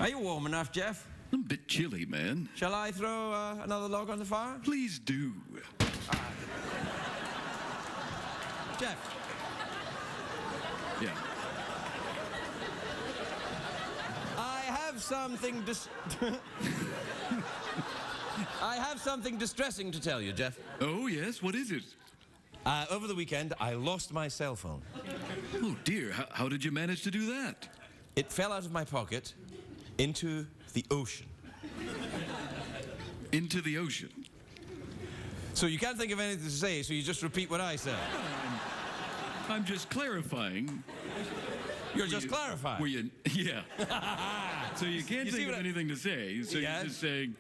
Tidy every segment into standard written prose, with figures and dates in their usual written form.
Are you warm enough, Jeff? I'm a bit chilly, man. Shall I throw another log on the fire? Please do. Jeff. Yeah. I have something I have something distressing to tell you, Jeff. Oh, yes? What is it? Over the weekend, I lost my cell phone. Oh, dear. How did you manage to do that? It fell out of my pocket into the ocean. Into the ocean? So you can't think of anything to say, so you just repeat what I said. I'm just clarifying. You're just clarifying. Were you? Yeah. So you can't think of anything to say, so Yes. you're just saying...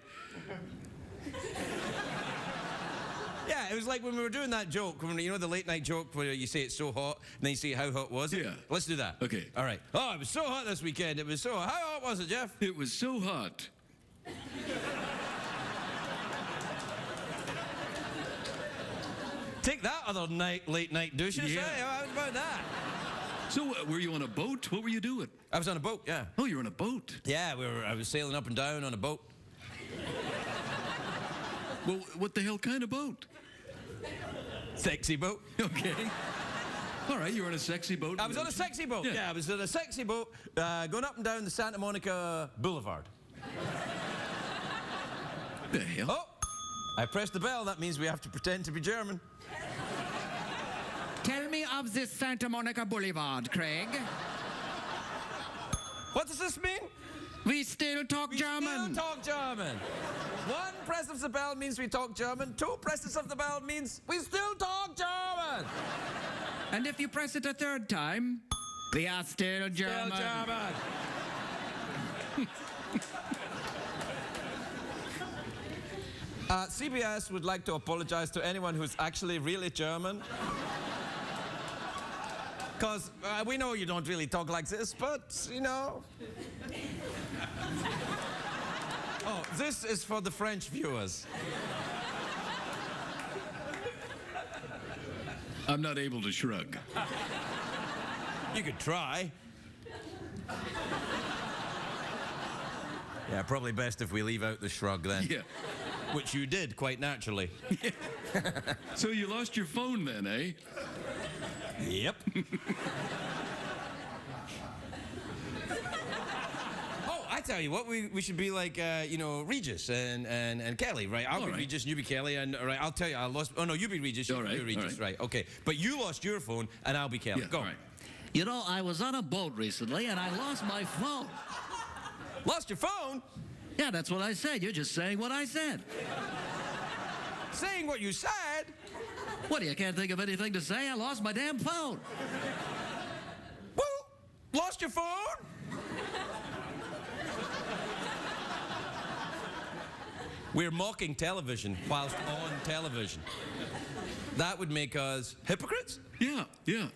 Yeah, it was like when we were doing that joke, when, you know the late night joke where you say it's so hot, and then you say how hot was it? Yeah. Let's do that. Okay. All right. Oh, it was so hot this weekend. It was so hot. How hot was it, Jeff? It was so hot. Take that, other late night douches. Yeah. Hey, how about that? So, were you on a boat? What were you doing? I was on a boat, yeah. Oh, you're on a boat. Yeah, I was sailing up and down on a boat. Well, what the hell kind of boat? Sexy boat. Okay. All right, you were on a sexy boat. I was on a sexy boat. Yeah. Yeah, I was on a sexy boat going up and down the Santa Monica Boulevard. The hell? Oh, I pressed the bell. That means we have to pretend to be German. Tell me of this Santa Monica Boulevard, Craig. What does this mean? We still talk German. Still talk German. One press of the bell means we talk German. Two presses of the bell means we still talk German. And if you press it a third time, we are still German. Still German. CBS would like to apologize to anyone who's actually really German. Because we know you don't really talk like this, but, you know. Oh, this is for the French viewers. I'm not able to shrug. You could try. Yeah, probably best if we leave out the shrug then. Yeah. Which you did, quite naturally. So you lost your phone then, eh? Yep. Oh, I tell you what, we should be like, you know, Regis and Kelly, right? I'll be Regis and you be Kelly, and all right, I'll tell you, I lost. Oh no, you be Regis, you be Regis, right? Okay, but you lost your phone, and I'll be Kelly. Yeah, Go. all right. You know, I was on a boat recently and I lost my phone. Lost your phone? Yeah, that's what I said. You're just saying what I said. Saying what you said? What, you can't think of anything to say? I lost my damn phone. Well, lost your phone? We're mocking television whilst on television. That would make us hypocrites? Yeah, yeah.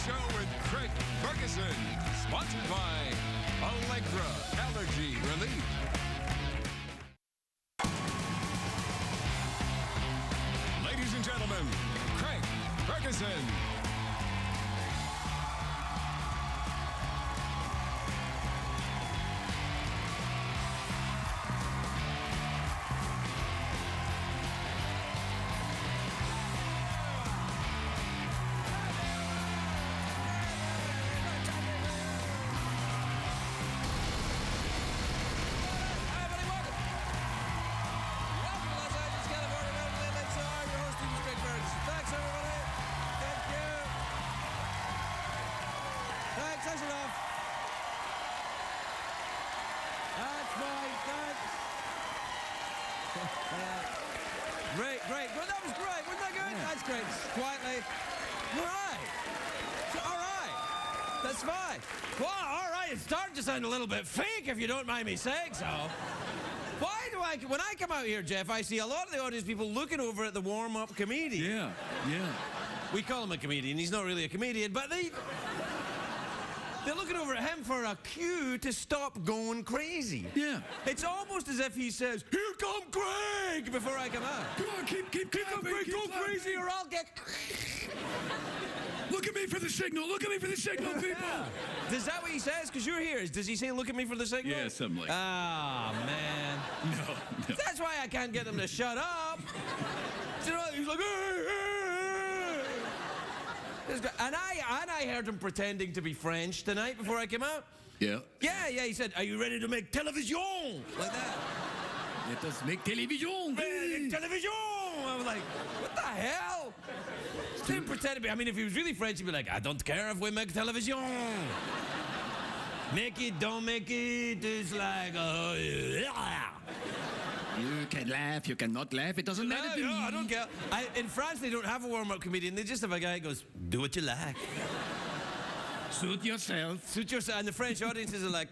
Show with Craig Ferguson, sponsored by Allegra Allergy Relief. Ladies and gentlemen, Craig Ferguson. That's enough. That's right, thanks. Great. Well, that was great. Wasn't that good? Yeah. That's great. Quietly. Right. Well, all right, it's starting to sound a little bit fake, if you don't mind me saying so. Why do when I come out here, Jeff, I see a lot of the audience people looking over at the warm-up comedian. Yeah, yeah. We call him a comedian. He's not really a comedian, but they're looking over at him for a cue to stop going crazy. Yeah. It's almost as if he says, "Here come Craig," before I come out. Come on, keep clapping, keep Go clapping. crazy or I'll get... Look at me for the signal. Look at me for the signal, people. Yeah. Is that what he says? Because you're here. Does he say, "Look at me for the signal"? Yeah, something like that. Ah, man. No. That's why I can't get him to shut up. You know, he's like, "Hey, hey, hey." And I heard him pretending to be French tonight before I came out. Yeah. Yeah, he said, "Are you ready to make television?" Like that. Let us make television. Ready to make television. I was like, what the hell? Still pretend to be. I mean, if he was really French, he'd be like, "I don't care if we make television. Make it, don't make it." It's like, You can laugh, you cannot laugh, it doesn't matter to me. No, I don't care. In France, they don't have a warm-up comedian. They just have a guy who goes, "Do what you like. Suit yourself. Suit yourself." And the French audiences are like,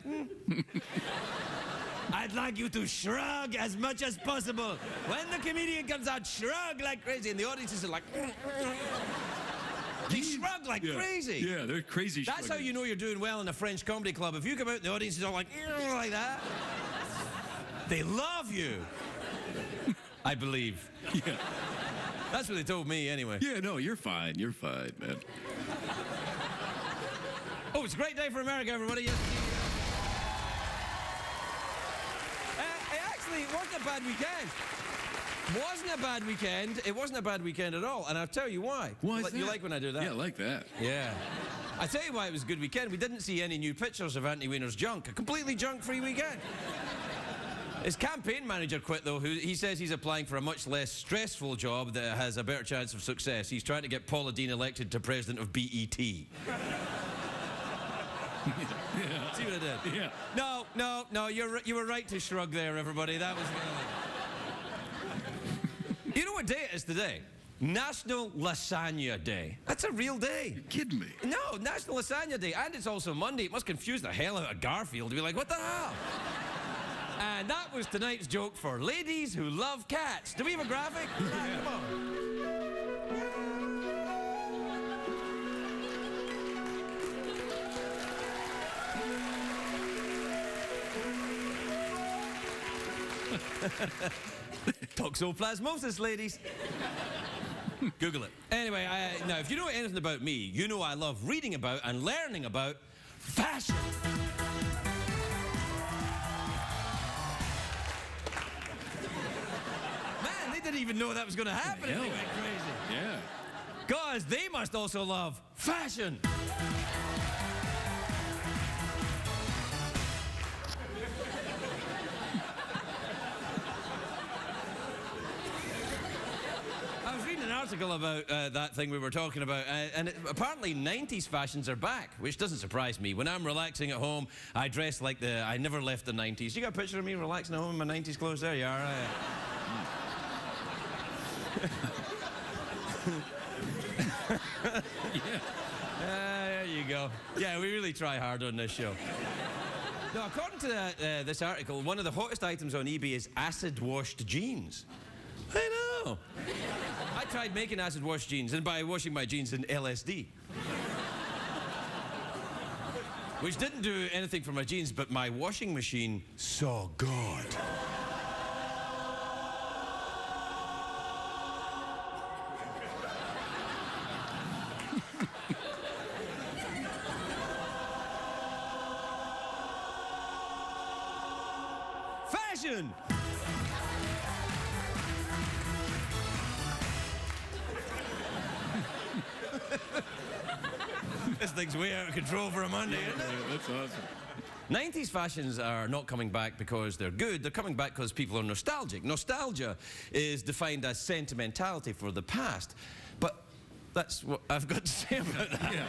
"I'd like you to shrug as much as possible. When the comedian comes out, shrug like crazy." And the audiences are like, they shrug like crazy. Yeah, they're crazy. That's how you know you're doing well in a French comedy club. If you come out and the audience is all like that, they love you. I believe. Yeah. That's what they told me anyway. Yeah, no, you're fine. You're fine, man. Oh, it's a great day for America, everybody. Yes. Actually, it wasn't a bad weekend. It wasn't a bad weekend at all. And I'll tell you why. Why is that? You like when I do that? Yeah, I like that. Yeah. I tell you why it was a good weekend. We didn't see any new pictures of Anthony Weiner's junk. A completely junk-free weekend. His campaign manager quit, though. He says he's applying for a much less stressful job that has a better chance of success. He's trying to get Paula Deen elected to president of BET. See what I did? Yeah. No, you were right to shrug there, everybody. That was really... You know what day it is today? National Lasagna Day. That's a real day. You're kidding me. No, National Lasagna Day. And it's also Monday. It must confuse the hell out of Garfield to be like, what the hell? And that was tonight's joke for ladies who love cats. Do we have a graphic? Yeah. Come on. Toxoplasmosis, ladies. Google it. Anyway, now, if you know anything about me, you know I love reading about and learning about fashion. Man, they didn't even know that was going to happen. They went crazy. Yeah. Guys, they must also love fashion. An article about that thing we were talking about, and apparently 90s fashions are back, which doesn't surprise me. When I'm relaxing at home, I dress like I never left the 90s. You got a picture of me relaxing at home in my 90s clothes? There you are. There you go. Yeah, we really try hard on this show. Now, according to this article, one of the hottest items on eBay is acid-washed jeans. I know. I tried making acid-washed jeans, and by washing my jeans in LSD. Which didn't do anything for my jeans, but my washing machine saw God. Fashion! This thing's way out of control for a Monday, isn't it? Yeah, that's awesome. 90s fashions are not coming back because they're good. They're coming back because people are nostalgic. Nostalgia is defined as sentimentality for the past. But that's what I've got to say about that. Yeah.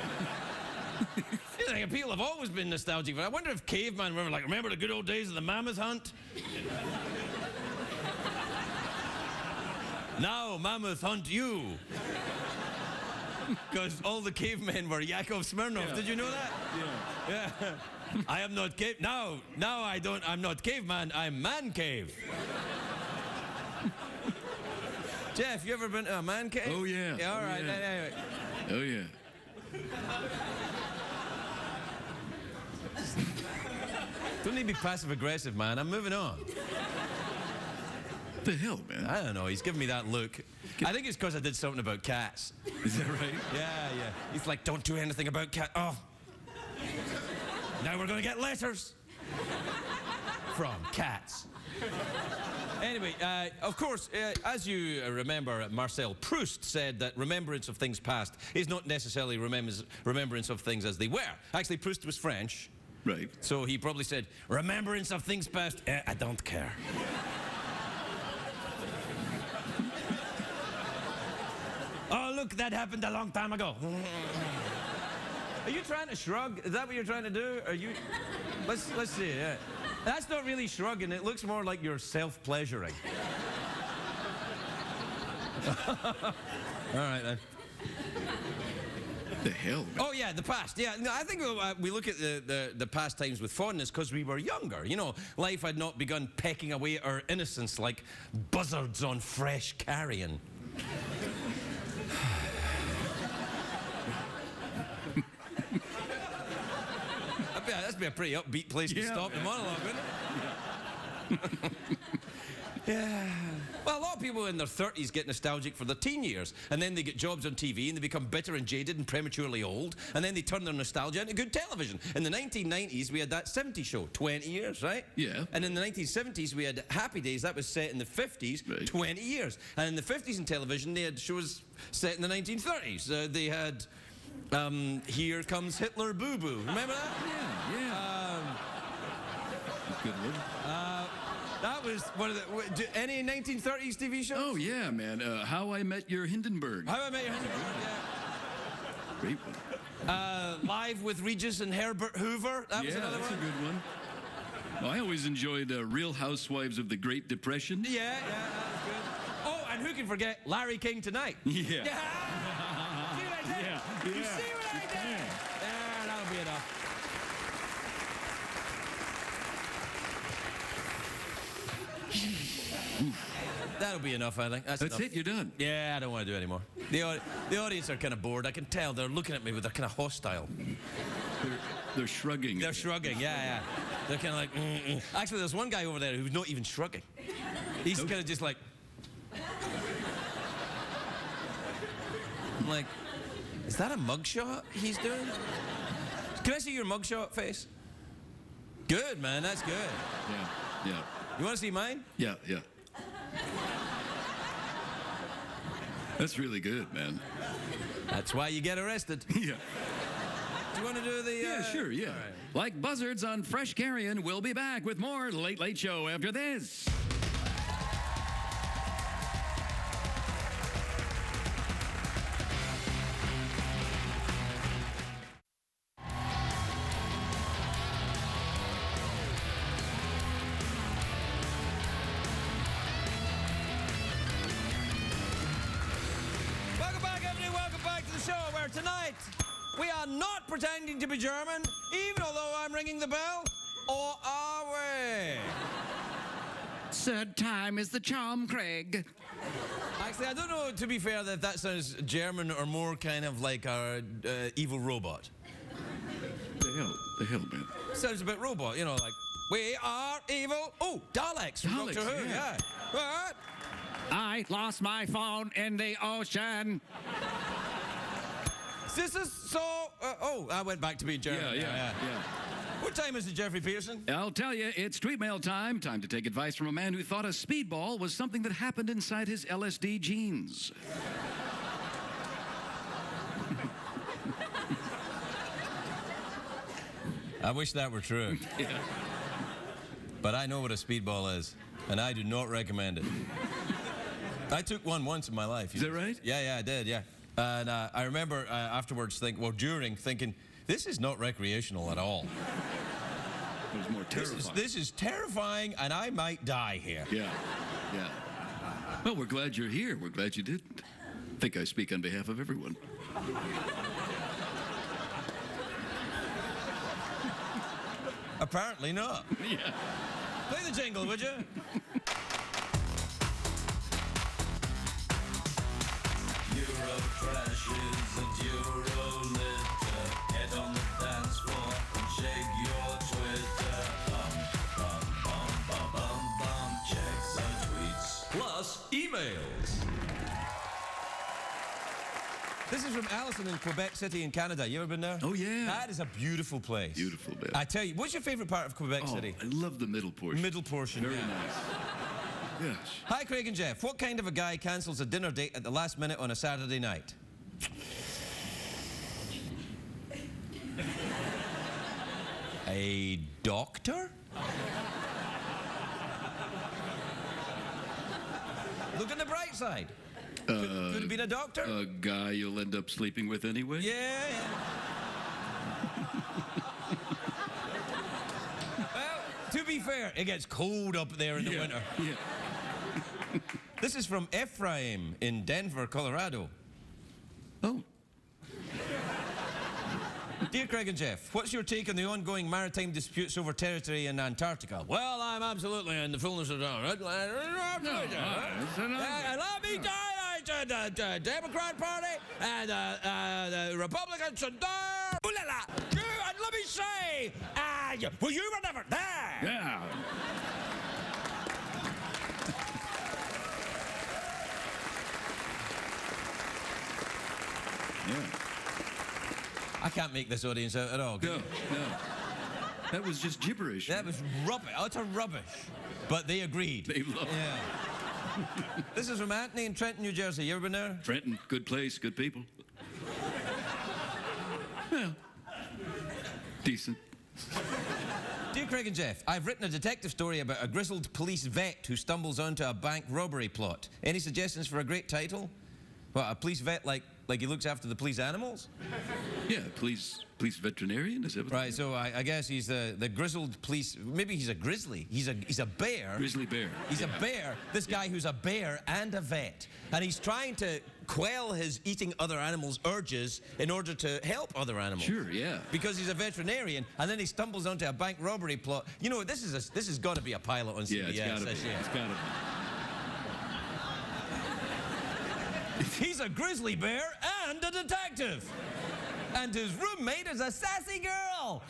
You know, people have always been nostalgic. But I wonder if cavemen remember the good old days of the mammoth hunt? Now mammoth hunt you. Because all the cavemen were Yakov Smirnoff. Yeah. Did you know that? Yeah. Yeah. I am not cave. Now I'm not caveman. I'm man cave. Jeff, you ever been to a man cave? Oh, yeah. Yeah, all right. Yeah. Anyway. Oh, yeah. Don't need to be passive aggressive, man. I'm moving on. The hell, man? I don't know. He's giving me that look. I think it's because I did something about cats. Is that right? Yeah. He's like, don't do anything about cat. Oh. Now we're going to get letters from cats. Anyway, of course, as you remember, Marcel Proust said that remembrance of things past is not necessarily remembrance of things as they were. Actually, Proust was French. Right. So he probably said, remembrance of things past, I don't care. Oh, look, that happened a long time ago. Are you trying to shrug? Is that what you're trying to do? Are you? Let's see. Yeah. That's not really shrugging. It looks more like you're self-pleasuring. All right, then. The hell, man? Oh, yeah, the past. Yeah, no, I think we look at the past times with fondness because we were younger. You know, life had not begun pecking away at our innocence like buzzards on fresh carrion. That'd be a pretty upbeat place to stop the monologue, wouldn't it? Yeah. Well, a lot of people in their 30s get nostalgic for their teen years, and then they get jobs on TV, and they become bitter and jaded and prematurely old, and then they turn their nostalgia into good television. In the 1990s, we had that 70s show, 20 years, right? Yeah. And in the 1970s, we had Happy Days, that was set in the 50s, right. 20 years. And in the 50s in television, they had shows set in the 1930s. They had Here Comes Hitler Boo Boo. Remember that? Yeah. Good one. That was one of the... Any 1930s TV shows? Oh, yeah, man. How I Met Your Hindenburg. How I Met Your Hindenburg, Great one. yeah. Live with Regis and Herbert Hoover. That was another that's one. a good one. Well, I always enjoyed Real Housewives of the Great Depression. Yeah, that was good. Oh, and who can forget Larry King Tonight? Yeah. See what I did? Yeah. You see what I did? Yeah. Yeah, that'll be enough. That'll be enough, I think. That's That's enough. it, you're done. Yeah, I don't want to do it anymore. The audience are kind of bored. I can tell they're looking at me with they're kind of hostile. They're shrugging. They're shrugging, yeah. They're kind of like, Actually, there's one guy over there who's not even shrugging. He's kind of just like... I'm like, is that a mugshot he's doing? Can I see your mugshot face? Good, man, that's good. Yeah. You want to see mine? Yeah. That's really good, man. That's why you get arrested. Yeah. Do you want to do the... Yeah, sure, yeah. All right. Like buzzards on fresh carrion, we'll be back with more Late Late Show after this. Welcome back, everybody. Welcome back to the show where tonight we are not pretending to be German, even although I'm ringing the bell. Or are we? Third time is the charm, Craig. Actually, I don't know, to be fair, that sounds German or more kind of like our evil robot. The hell, man. Sounds a bit robot, you know, like, we are evil. Oh, Daleks from Daleks, Doctor Who, yeah. What? I lost my phone in the ocean. This is so... I went back to being German. Yeah. What time is it, Jeffrey Pearson? I'll tell you, it's tweet mail time. Time to take advice from a man who thought a speedball was something that happened inside his LSD jeans. I wish that were true. Yeah. But I know what a speedball is, and I do not recommend it. I took one once in my life. Is that right? Yeah, I did, yeah. And I remember afterwards during thinking, this is not recreational at all. It was more terrifying. This is terrifying, and I might die here. Yeah. Well, we're glad you're here. We're glad you didn't. I think I speak on behalf of everyone. Apparently not. Yeah. Play the jingle, would you? Euro crashes and Euro litter. Get on the dance floor and shake your Twitter. Bum, bum, bum, bum, bum, bum. Check the tweets. Plus emails. This is from Alison in Quebec City in Canada. You ever been there? Oh, yeah. That is a beautiful place. Beautiful, man. I tell you, what's your favorite part of Quebec City? I love the middle portion. Middle portion. Very yeah. nice. Yes. Hi, Craig and Jeff. What kind of a guy cancels a dinner date at the last minute on a Saturday night? A doctor? Look on the bright side. Could have been a doctor? A guy you'll end up sleeping with anyway? Yeah. Well, to be fair, it gets cold up there in the winter. Yeah. This is from Ephraim in Denver, Colorado. Oh. Dear Craig and Jeff, what's your take on the ongoing maritime disputes over territory in Antarctica? Well, I'm absolutely in the fullness of time. And let me tell you, the Democrat Party and the Republicans and ooh la la. And let me say, well, you were never there. Yeah. Yeah. I can't make this audience out at all. No. That was just gibberish. That was rubbish, utter rubbish. But they agreed. They love it. Yeah. This is from Anthony in Trenton, New Jersey. You ever been there? Trenton, good place, good people. Well, decent. Dear Craig and Jeff, I've written a detective story about a grizzled police vet who stumbles onto a bank robbery plot. Any suggestions for a great title? What, a police vet like he looks after the police animals? Yeah, police veterinarian, is that what? Right, so I guess he's the grizzled police, maybe he's a grizzly. He's a bear. Grizzly bear. He's a bear, this guy who's a bear and a vet. And he's trying to quell his eating other animals' urges in order to help other animals. Sure, yeah. Because he's a veterinarian, and then he stumbles onto a bank robbery plot. You know, this has got to be a pilot on CBS. Yeah, it's gotta be. Yeah. It's gotta be. He's a grizzly bear and a detective. And his roommate is a sassy girl.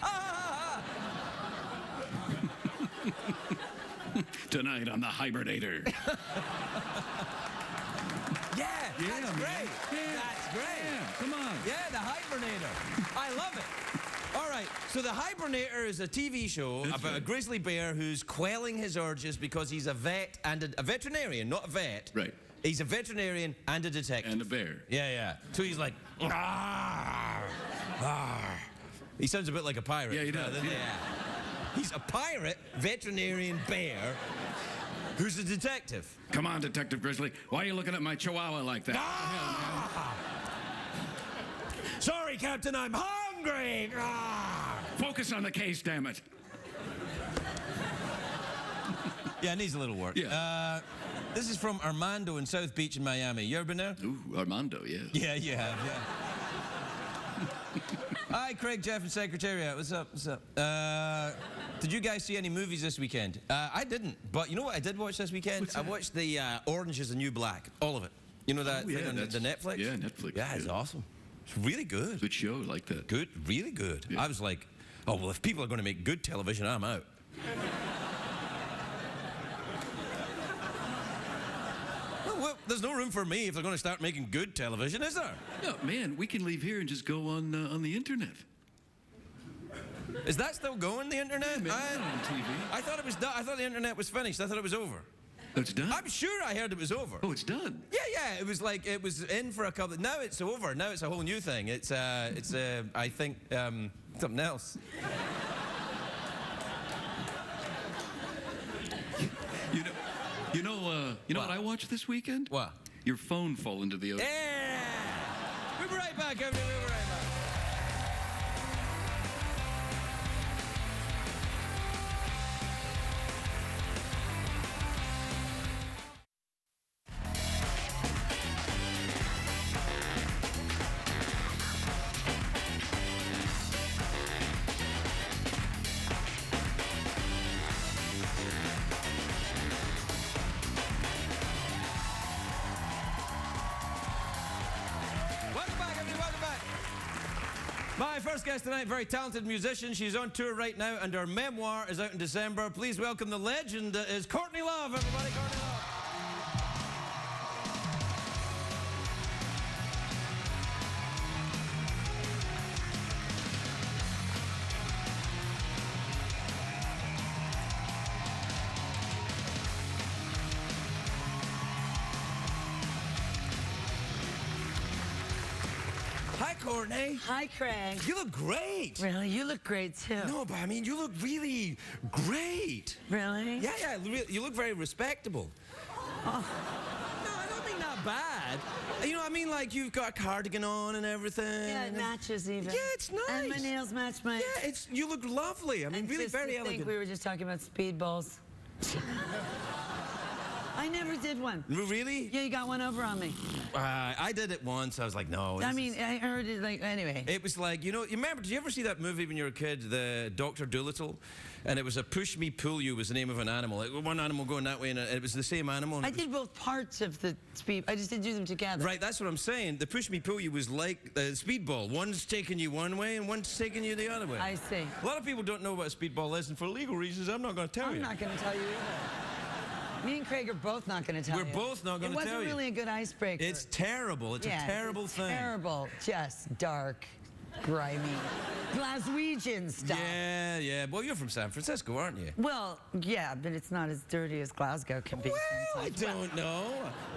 Tonight on the Hibernator. Yeah, that's man. great. Yeah. That's great. Yeah, come on. Yeah, the Hibernator. I love it. All right, so the Hibernator is a TV show about a grizzly bear who's quelling his urges because he's a vet and a veterinarian, not a vet. Right. He's a veterinarian and a detective. And a bear. Yeah. So he's like, "Arr, arr." He sounds a bit like a pirate. Yeah, he does. Yeah. He's a pirate, veterinarian bear who's a detective. Come on, Detective Grizzly. Why are you looking at my chihuahua like that? Sorry, Captain, I'm hungry. Focus on the case, damn it. Yeah, it needs a little work. Yeah. This is from Armando in South Beach in Miami. You ever been there? Ooh, Armando, yeah. Yeah, you have, yeah. Hi, Craig, Jeff, and Secretariat. What's up? Did you guys see any movies this weekend? I didn't, but you know what I did watch this weekend? I watched the Orange is the New Black, all of it. You know that thing on the Netflix? Yeah, Netflix. Yeah, it's awesome. It's really good. Good show, I like that. Good, really good. Yeah. I was like, oh, well, if people are going to make good television, I'm out. Well, there's no room for me if they're going to start making good television, is there? No, man, we can leave here and just go on the internet. Is that still going, the internet? Yeah, man, on TV. I thought it was done. I thought the internet was finished. I thought it was over. It's done? I'm sure I heard it was over. Oh, it's done? Yeah. It was like, it was in for a couple. Now it's over. Now it's a whole new thing. It's I think, something else. You know what I watched this weekend? What? Your phone fall into the ocean. Yeah! We'll be right back, everybody. We'll be right back. My first guest tonight, very talented musician. She's on tour right now, and her memoir is out in December. Please welcome the legend is Courtney Love, everybody. Courtney Love. Hi, Courtney. Hi, Craig. You look great. Really? You look great, too. No, but I mean, you look really great. Really? Yeah, you look very respectable. Oh. No, I don't mean that bad. You know, I mean, like, you've got a cardigan on and everything. Yeah, it matches even. Yeah, it's nice. And my nails match my... Yeah, you look lovely. I mean, and really just very to elegant. think we were just talking about speedballs. I never did one. Really? Yeah, you got one over on me. I did it once. I was like, no. I mean, I heard it, like, anyway. It was like, you know, you remember, did you ever see that movie when you were a kid, the Dr. Dolittle? And it was a push me, pull you was the name of an animal. Like, one animal going that way, and it was the same animal. I did both parts of the speed. I just didn't do them together. Right, that's what I'm saying. The push me, pull you was like the speedball. One's taking you one way, and one's taking you the other way. I see. A lot of people don't know what a speedball is, and for legal reasons, I'm not going to tell you. I'm not going to tell you either. Me and Craig are both not going to tell you. We're both not going to tell you. It wasn't really a good icebreaker. It's terrible. It's a terrible thing. Terrible. Just dark, grimy, Glaswegian stuff. Yeah. Well, you're from San Francisco, aren't you? Well, yeah, but it's not as dirty as Glasgow can be. Well, I don't know.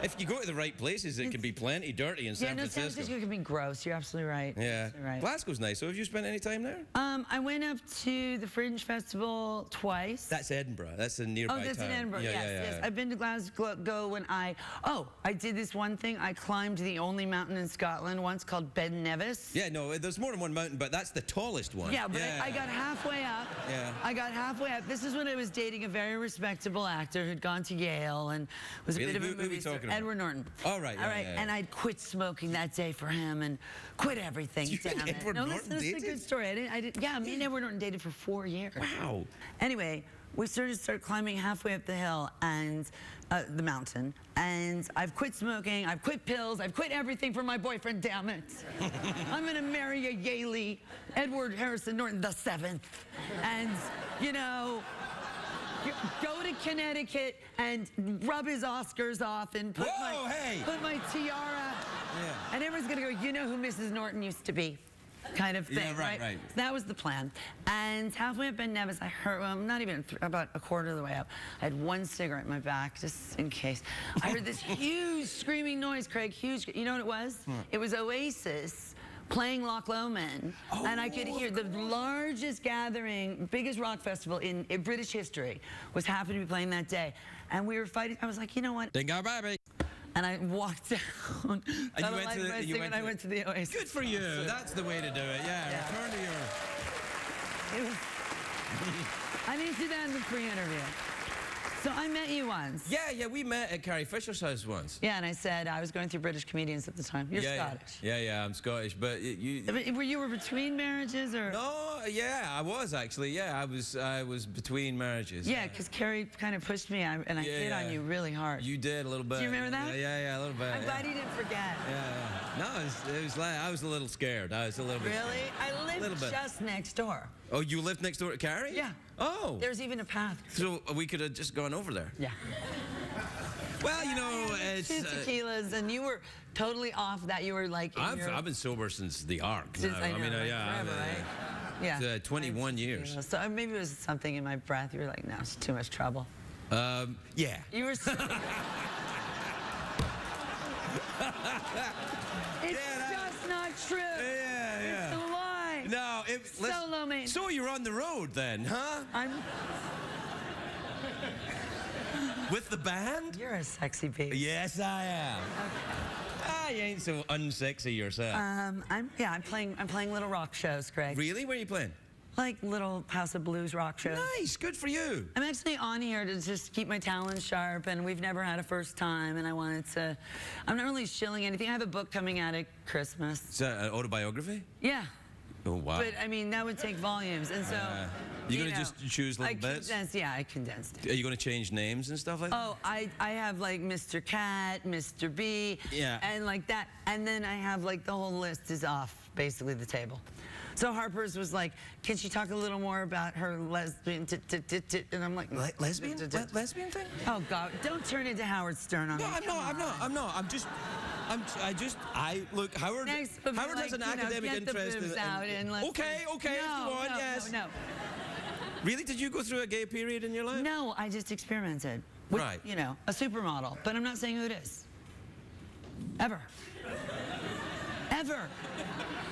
If you go to the right places, it can be plenty dirty in San Francisco. San Francisco can be gross. You're absolutely right. Yeah. Absolutely right. Glasgow's nice. So have you spent any time there? I went up to the Fringe Festival twice. That's Edinburgh. That's a nearby town. Oh, that's in Edinburgh. Yes. I've been to Glasgow when I did this one thing. I climbed the only mountain in Scotland once called Ben Nevis. Yeah, no, there's more than one mountain, but that's the tallest one. Yeah, but I got halfway up. Yeah. I got halfway up. This is when I was dating a very respectable actor who'd gone to Yale and was a bit of a movie star. Edward Norton. All right. All right. And I'd quit smoking that day for him and quit everything. You and Edward Norton this is a dated? good story. Yeah, me and Edward Norton dated for 4 years. Wow. Anyway, we started climbing halfway up the hill and the mountain, and I've quit smoking, I've quit pills, I've quit everything for my boyfriend, damn it. I'm gonna marry a Yaley, Edward Harrison Norton the 7th, and, you know, go to Connecticut and rub his Oscars off and put my tiara, and everyone's gonna go, you know who Mrs. Norton used to be. Kind of thing, right. So that was the plan. And halfway up Ben Nevis, I heard, well, not even about a quarter of the way up, I had one cigarette in my back, just in case. I heard this huge screaming noise, Craig, huge. You know what it was? It was Oasis playing Loch Lomond, and I could hear the largest gathering, biggest rock festival in British history was happening to be playing that day. And we were fighting. I was like, you know what? Dingo baby. And I walked down. And I went to the Oasis. Good for you. That's the way to do it. Yeah. Return to your. I didn't do that in the pre-interview. So I met you once. Yeah, we met at Carrie Fisher's house once. Yeah, and I said I was going through British comedians at the time. You're Scottish. Yeah, I'm Scottish, but you. Were you between marriages or? No, yeah, I was actually. Yeah, I was between marriages. Yeah, because Carrie kind of pushed me, and I hit on you really hard. You did a little bit. Do you remember that? Yeah, a little bit. I'm glad you didn't forget. Yeah. No, it was like I was a little scared. I was a little bit. Really? I lived just next door. Oh, you lived next door to Carrie? Yeah. Oh. There's even a path. So we could have just gone over there. Yeah. Well, you know, it's 2 tequilas, and you were totally off that. You were like. I've been sober since the Ark. Since I know, forever, right? Yeah. 21 years. So maybe it was something in my breath. You were like, no, it's too much trouble. Yeah. You were. It's just not true. Yeah. It's a lie. No, so low maintenance. So you're on the road then, huh? With the band? You're a sexy baby. Yes, I am. You ain't so unsexy yourself. I'm playing little rock shows, Greg. Really? Where are you playing? Like little House of Blues rock shows. Nice, good for you. I'm actually on here to just keep my talents sharp, and we've never had a first time, and I'm not really shilling anything. I have a book coming out at Christmas. Is that an autobiography? Yeah. Oh, wow. But, I mean, that would take volumes, and so... You're going to just choose little bits? I condensed it. Are you going to change names and stuff like that? Oh, I have, like, Mr. Cat, Mr. B, and like that. And then I have, like, the whole list is off, basically, the table. So Harper's was like, can she talk a little more about her lesbian and I'm like, Lesbian? Lesbian thing? oh God, don't turn into Howard Stern on me. No, I'm not. Look, Howard Next would be has like, an academic get the interest boobs out and let's okay, if you want, yes. No. Really? Did you go through a gay period in your life? No, I just experimented with, Right. you know, a supermodel, but I'm not saying who it is. Ever. Ever.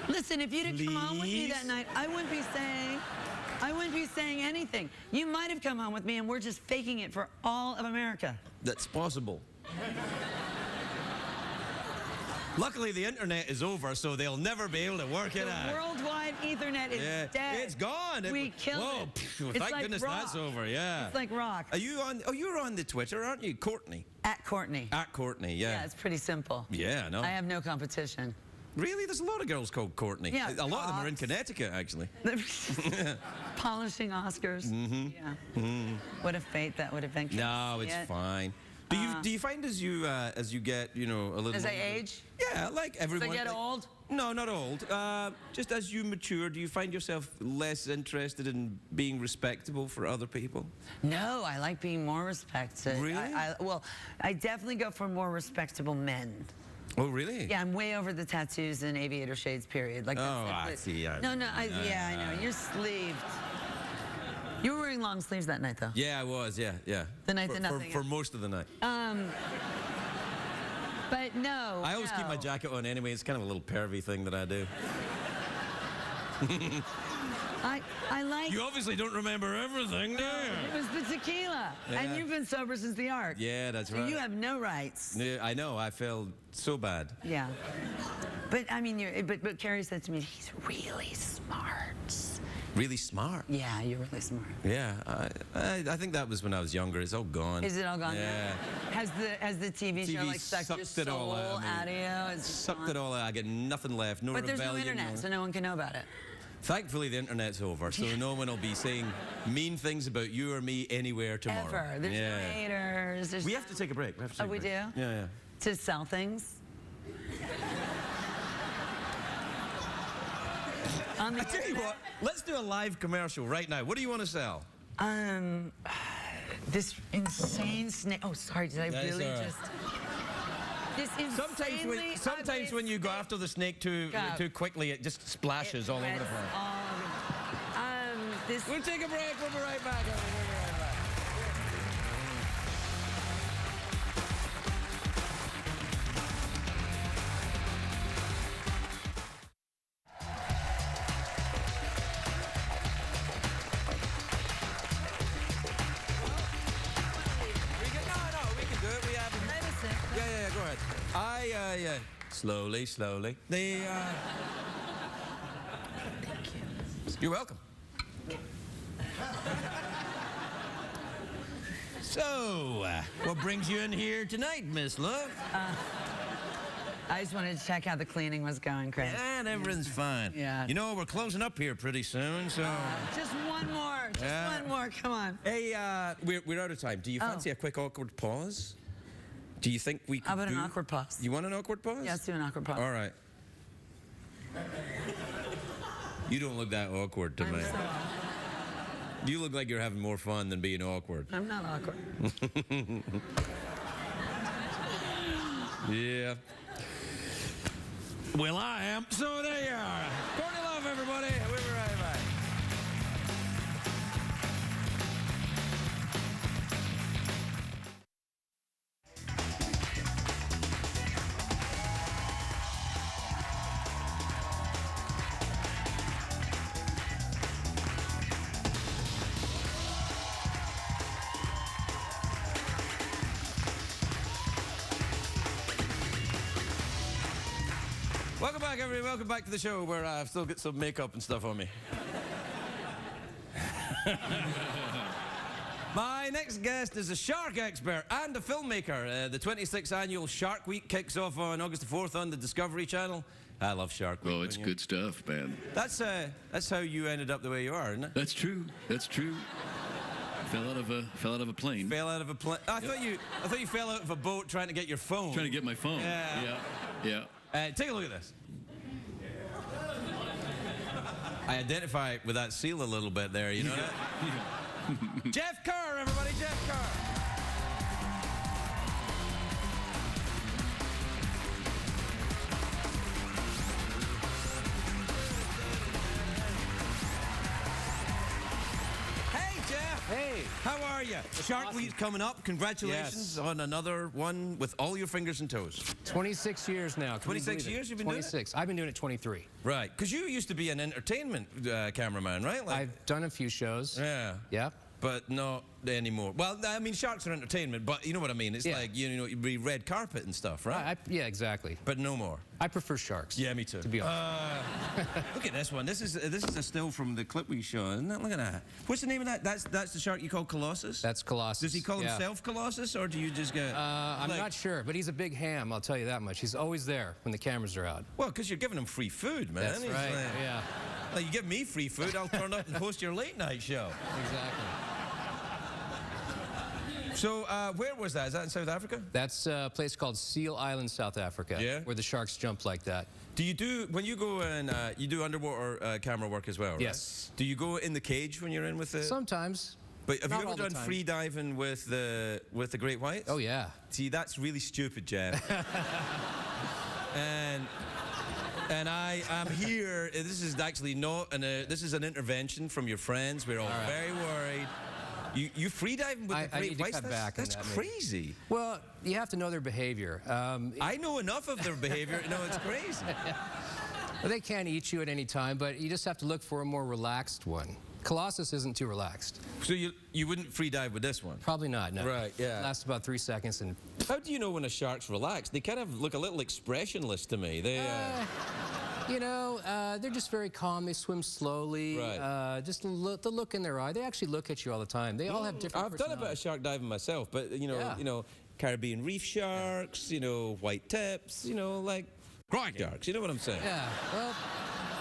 Listen, if you didn't come home with me that night, I wouldn't be saying anything. You might have come home with me and we're just faking it for all of America. That's possible. Luckily, the internet is over, so they'll never be able to work it out. The worldwide Ethernet is dead. It's gone. We killed it. It's Thank like goodness rock. that's over, yeah. It's like rock. Are you on, you're on the Twitter, aren't you? Courtney. At Courtney. At Courtney, yeah. Yeah, it's pretty simple. Yeah, I know. I have no competition. Really? There's a lot of girls called Courtney. Yeah, a lot of them are in Cox. Connecticut, actually. Polishing Oscars. Mm-hmm. Yeah. Mm-hmm. What a fate that would have been. No, it's fine. Do you find as you get, you know, a little As I older- age? Yeah, like everyone. As I get like- old? No, not old. Just as you mature, do you find yourself less interested in being respectable for other people? No, I like being more respected. Really? Well, I definitely go for more respectable men. Oh, really? Yeah, I'm way over the tattoos and aviator shades period. Like Oh, that's I see. I know. You're sleeved. You were wearing long sleeves that night, though. Yeah, I was. Yeah. The night that nothing. For most of the night. But no. I always keep my jacket on anyway. It's kind of a little pervy thing that I do. I like. You obviously don't remember everything, do you? It was the tequila, Yeah. and you've been sober since the Ark. Yeah, that's So right. you have no rights. Yeah, I know. I felt so bad. Yeah. But I mean, but Carrie said to me, he's really smart. Really smart. Yeah, you're really smart. Yeah, I think that was when I was younger. It's all gone. Is it all gone Yeah. now? Has the TV show like sucked your sucked it all soul out out of you? It's Sucked gone? it all out. I get nothing left. No But there's no rebellion. internet, so no one can know about it. Thankfully, the internet's over, so no one will be saying mean things about you or me anywhere tomorrow. Ever. There's no haters. There's We have to take a break. We have to take a we break. do? Yeah. To sell things. On the I tell you what, let's do a live commercial right now. What do you want to sell? This insane snake. Oh, sorry, did I That is really all right. just? This insanely Sometimes ugly when you go after the snake too quickly, it just splashes all over the place. This. We'll take a break. We'll be right back. We'll be right back. We can do it. We have. Yeah, go ahead. Yeah. Slowly. You're welcome. So, what brings you in here tonight, Miss Love? I just wanted to check how the cleaning was going, Chris. And everything's fine. Yeah. You know, we're closing up here pretty soon, so... Just one more. Just Yeah. one more. Come on. Hey, we're out of time. Do you fancy a quick awkward pause? Do you think we could How about do... an awkward pause? You want an awkward pause? Yeah, let's do an awkward pause. All right. You don't look that awkward to me. You look like you're having more fun than being awkward. I'm not awkward. Yeah. Well, I am. So there you are. Courtney Love, everybody. We'll be right back. Welcome back, everybody. Welcome back to the show where I've still got some makeup and stuff on me. My next guest is a shark expert and a filmmaker. The 26th annual Shark Week kicks off on August the 4th on the Discovery Channel. I love Shark Week. Oh, it's good stuff, man. That's how you ended up the way you are, isn't it? That's true. Fell out of a plane. Fell out of a plane. I thought you fell out of a boat trying to get your phone. Trying to get my phone. Yeah. Yeah. Take a look at this. I identify with that seal a little bit there, you know that? Jeff Kurr, everybody, Jeff Kurr. Hey, how are you? Shark Week's coming up. Congratulations on another one with all your fingers and toes. 26 years now. 26 years you've been 26. doing it? I've been doing it 23. Right, because you used to be an entertainment cameraman, right? Like, I've done a few shows. Yeah. Yep. But not anymore. Well, I mean, sharks are entertainment, but you know what I mean. It's like, you know, you'd be red carpet and stuff, right? Yeah, exactly. But no more. I prefer sharks. Yeah, me too. To be honest. Look at this one. This is a still from the clip we showed, isn't it? Look at that. What's the name of that? That's the shark you call Colossus? That's Colossus. Does he call himself Colossus, or do you just get... I'm not sure, but he's a big ham, I'll tell you that much. He's always there when the cameras are out. Well, because you're giving him free food, man. That's right, yeah. Like, you give me free food, I'll turn up and host your late night show. Exactly. So, where was that? Is that in South Africa? That's a place called Seal Island, South Africa, where the sharks jump like that. Do you do, when you go and you do underwater camera work as well, right? Yes. Do you go in the cage when you're in with the... Sometimes. But have Not you all ever the done time. free diving with the great whites? Oh, yeah. See, that's really stupid, Jeff. and I am here. This is actually not this is an intervention from your friends. We're all very worried. You free diving with the great whites? That's crazy. Well, you have to know their behavior. I know enough of their behavior. No, it's crazy. Well, they can't eat you at any time, but you just have to look for a more relaxed one. Colossus isn't too relaxed. So you wouldn't free dive with this one? Probably not, no. Right, yeah. Lasts about 3 seconds and... How do you know when a shark's relaxed? They kind of look a little expressionless to me. They... You know, they're just very calm. They swim slowly. Right. Just the look in their eye. They actually look at you all the time. They all have different I've done a bit of shark diving myself, but you know, Caribbean reef sharks, you know, white tips, you know, like sharks. You know what I'm saying? Yeah. Well,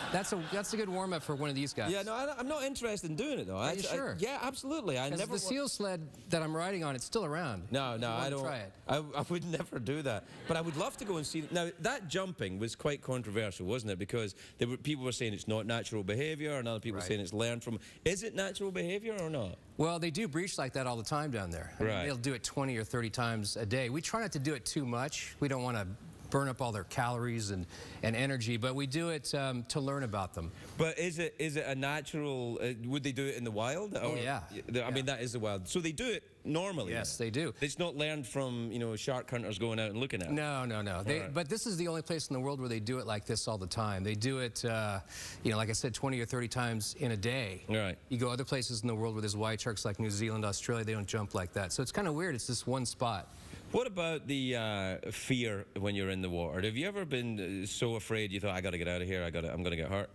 that's a good warm up for one of these guys. Yeah. No, I'm not interested in doing it though. Are you sure? Yeah, absolutely. I never. The seal sled that I'm riding on, it's still around. No, I don't. Try it. I would never do that. But I would love to go and see. Now that jumping was quite controversial, wasn't it? Because people were saying it's not natural behavior, and other people were saying it's learned from. Is it natural behavior or not? Well, they do breach like that all the time down there. I mean, they'll do it 20 or 30 times a day. We try not to do it too much. We don't want to burn up all their calories and energy, but we do it to learn about them. But is it a natural, would they do it in the wild? Oh, yeah. I mean, that is the wild. So they do it normally? Yes, they do. It's not learned from, you know, shark hunters going out and looking at it? No. But this is the only place in the world where they do it like this all the time. They do it, you know, like I said, 20 or 30 times in a day. Right. You go other places in the world where there's white sharks like New Zealand, Australia, they don't jump like that. So it's kind of weird. It's this one spot. What about the fear when you're in the water? Have you ever been so afraid you thought, I got to get out of here, I'm going to get hurt?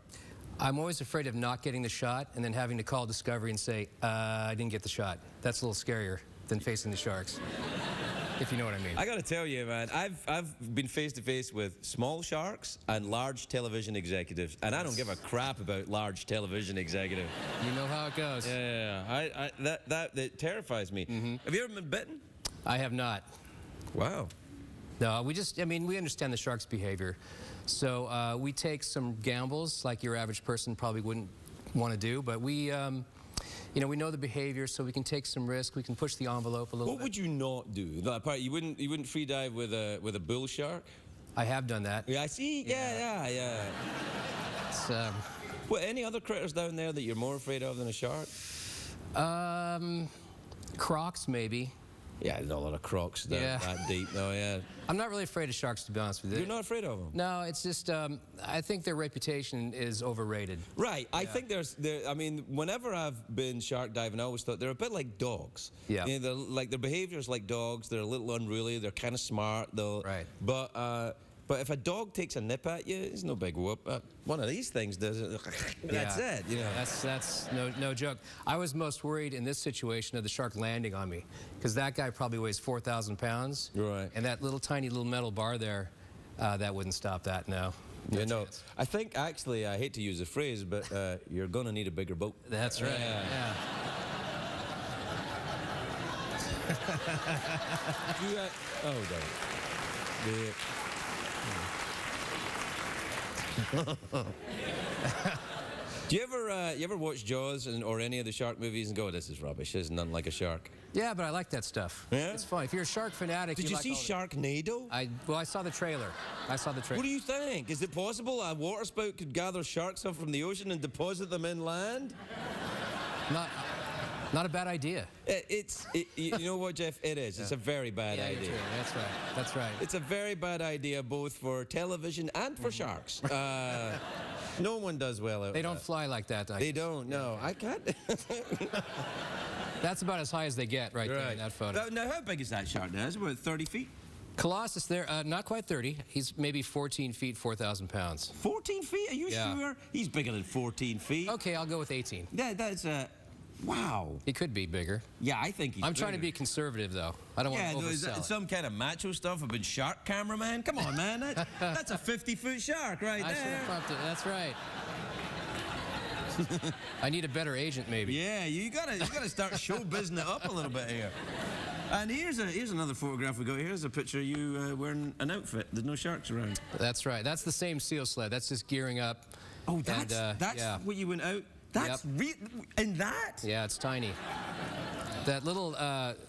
I'm always afraid of not getting the shot and then having to call Discovery and say, I didn't get the shot. That's a little scarier than facing the sharks, if you know what I mean. I got to tell you, man, I've been face to face with small sharks and large television executives, and I don't give a crap about large television executives. You know how it goes. Yeah, that terrifies me. Have you ever been bitten? I have not. Wow. No, we understand the shark's behavior. So we take some gambles like your average person probably wouldn't want to do, but we, you know, we know the behavior, so we can take some risk. We can push the envelope a little bit. What would you not do? You wouldn't free dive with a bull shark? I have done that. Yeah, I see. Yeah. It's, what, any other critters down there that you're more afraid of than a shark? Crocs, maybe. Yeah, there's not a lot of crocs that deep, though, yeah. I'm not really afraid of sharks, to be honest with you. You're not afraid of them? No, it's just, I think their reputation is overrated. Right. I think I mean, whenever I've been shark diving, I always thought they're a bit like dogs. Yeah. You know, their behavior's like dogs. They're a little unruly. They're kind of smart, though. Right. But if a dog takes a nip at you, it's no big whoop. One of these things does it. That's it, you know. That's no joke. I was most worried in this situation of the shark landing on me, because that guy probably weighs 4,000 pounds. Right. And that little tiny little metal bar there, that wouldn't stop that, no. You know, I think actually, I hate to use the phrase, but you're going to need a bigger boat. That's right, yeah. Oh, darn. Do you ever watch Jaws or any of the shark movies and go, this is rubbish, there's nothing like a shark? Yeah, but I like that stuff. Yeah? It's fun. If you're a shark fanatic, Did you like see all Sharknado? Well, I saw the trailer. What do you think? Is it possible a water spout could gather sharks up from the ocean and deposit them inland? Not a bad idea. You know what, Jeff? It is. It's a very bad idea. True. That's right. That's right. It's a very bad idea both for television and for sharks. No one does well out They don't fly like that. They don't, no. I can't. That's about as high as they get right there in that photo. Now, how big is that shark now? Is it about 30 feet? Colossus there, not quite 30. He's maybe 14 feet, 4,000 pounds. 14 feet? Are you sure? He's bigger than 14 feet. Okay, I'll go with 18. That's wow. He could be bigger. Yeah, I think he's I'm trying to be conservative, though. I don't want to oversell it. Some kind of macho stuff about shark cameraman? Come on, man. That's a 50-foot shark right I there. should have pumped it. That's right. I need a better agent, maybe. Yeah, you gotta start showbizzing it up a little bit here. And here's another photograph we got. Here's a picture of you wearing an outfit. There's no sharks around. That's right. That's the same seal sled. That's just gearing up. Oh, that's what you went out. That's and that. Yeah, it's tiny. That little.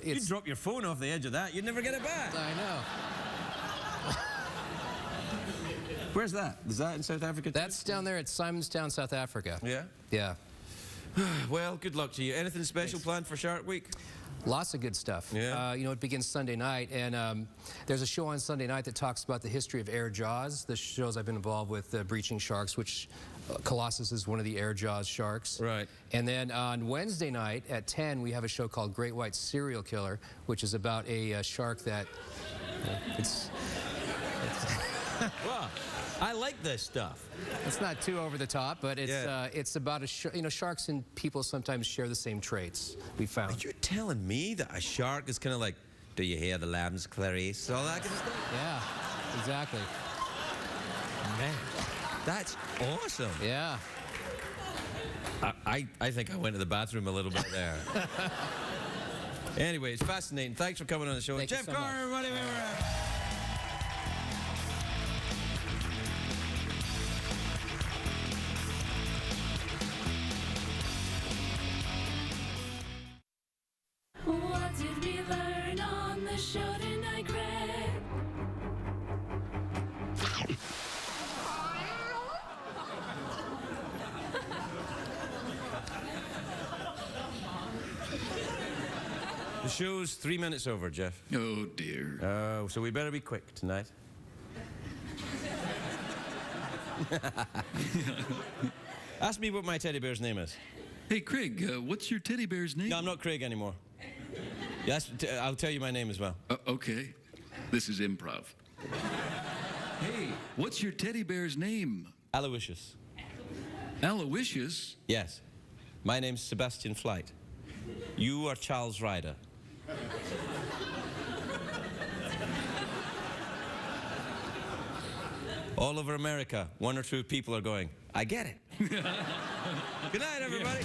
You drop your phone off the edge of that, you'd never get it back. I know. Where's that? Is that in South Africa too? That's down there at Simonstown, South Africa. Yeah? Yeah. Well, good luck to you. Anything special planned for Shark Week? Lots of good stuff. Yeah. You know, it begins Sunday night, and there's a show on Sunday night that talks about the history of air jaws. The shows I've been involved with, breaching sharks, which Colossus is one of the air jaws sharks. Right. And then on Wednesday night at 10, we have a show called Great White Serial Killer, which is about a shark that it's Wow. I like this stuff. It's not too over the top, but it's about sharks and people sometimes share the same traits, we found. You're telling me that a shark is kind of like, do you hear the lambs, Clarice? All that kind of stuff? Yeah, exactly. Man, that's awesome. Yeah. I think I went to the bathroom a little bit there. Anyway, it's fascinating. Thanks for coming on the show. Thank you Jeff so Kurr, much. everybody. What did we learn on the show tonight, Greg? The show's 3 minutes over, Jeff. Oh, dear. Oh, so we better be quick tonight. Ask me what my teddy bear's name is. Hey, Craig, what's your teddy bear's name? No, I'm not Craig anymore. I'll tell you my name as well. Okay. This is improv. Hey, what's your teddy bear's name? Aloysius. Aloysius? Yes. My name's Sebastian Flight. You are Charles Ryder. All over America, one or two people are going, I get it. Good night, everybody.